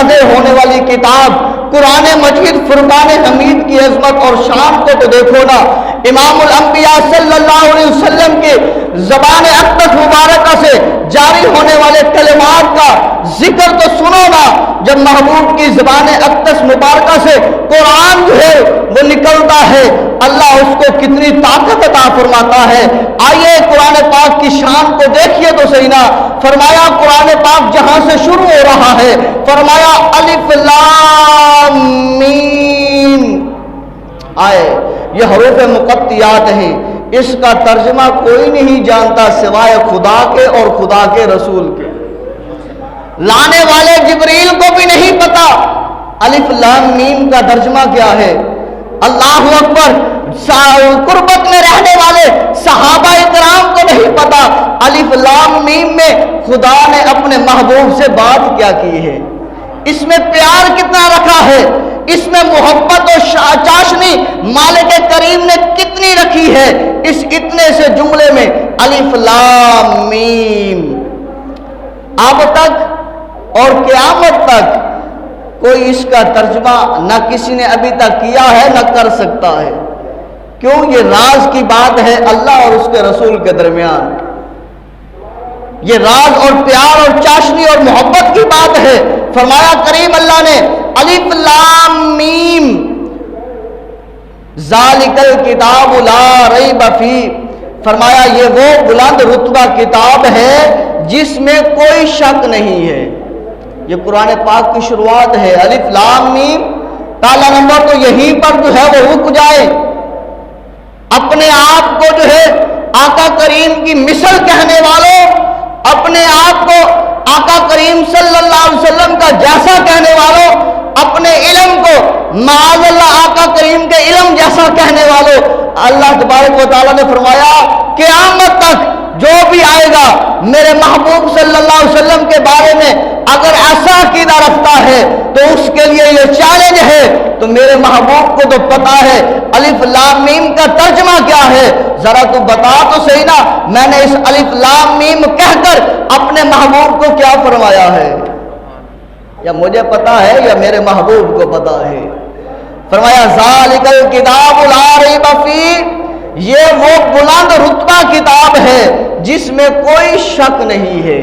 نازل ہونے والی کتاب قرآن مجید فرقان حمید کی عظمت اور شان کو تو دیکھو نا. امام الانبیاء صلی اللہ علیہ وسلم کے زبان اقدس مبارکہ سے جاری ہونے والے کلمات کا ذکر تو سنو نا. جب محبوب کی زبان اقدس مبارکہ سے قرآن جو ہے وہ نکلتا ہے, اللہ اس کو کتنی طاقت عطا فرماتا ہے. آئیے قرآن پاک کی شان کو دیکھیے تو صحیح نا. فرمایا قرآن پاک جہاں سے شروع ہو رہا ہے, فرمایا الف لام میم. آئے یہ حروف مقطعات ہیں, اس کا ترجمہ کوئی نہیں جانتا سوائے خدا کے اور خدا کے رسول کے. لانے والے جبریل کو بھی نہیں پتا الف لام میم کا ترجمہ کیا ہے. اللہ اکبر. قربت میں رہنے والے صحابہ کرام کو نہیں پتا الف لام میم میں خدا نے اپنے محبوب سے بات کیا کی ہے, اس میں پیار کتنا رکھا ہے, اس میں محبت اور چاشنی مالک کریم نے کتنی رکھی ہے. اس اتنے سے جملے میں الف لام میم. اب تک اور قیامت تک کوئی اس کا ترجمہ نہ کسی نے ابھی تک کیا ہے نہ کر سکتا ہے. کیوں؟ یہ راز کی بات ہے اللہ اور اس کے رسول کے درمیان. یہ راز اور پیار اور چاشنی اور محبت کی بات ہے. فرمایا کریم اللہ نے الف لام میم ذالک الکتاب لا ریب فیہ. فرمایا یہ وہ بلند رتبہ کتاب ہے جس میں کوئی شک نہیں ہے. یہ قرآن پاک کی شروعات ہے الف لام میم. پہلا نمبر تو یہیں پر جو ہے وہ رک جائے. اپنے آپ کو جو ہے آقا کریم کی مثل کہنے والوں, اپنے آپ کو آقا کریم صلی اللہ علیہ وسلم کا جیسا کہنے والوں, اپنے علم کو معاذ اللہ آقا کریم کے علم جیسا کہنے والوں, اللہ تبارک و تعالیٰ نے فرمایا قیامت تک جو بھی آئے گا میرے محبوب صلی اللہ علیہ وسلم کے بارے میں اگر ایسا عقیدہ رکھتا ہے تو اس کے لیے یہ چیلنج ہے. تو میرے محبوب کو تو پتا ہے الف لام میم کا ترجمہ کیا ہے. ذرا تو بتا تو صحیح نا, میں نے اس الف لام میم کہہ کر اپنے محبوب کو کیا فرمایا ہے؟ یا مجھے پتا ہے یا میرے محبوب کو پتا ہے. فرمایا ذالک الکتاب لا ریب فیہ. یہ وہ بلند رتبہ کتاب ہے جس میں کوئی شک نہیں ہے.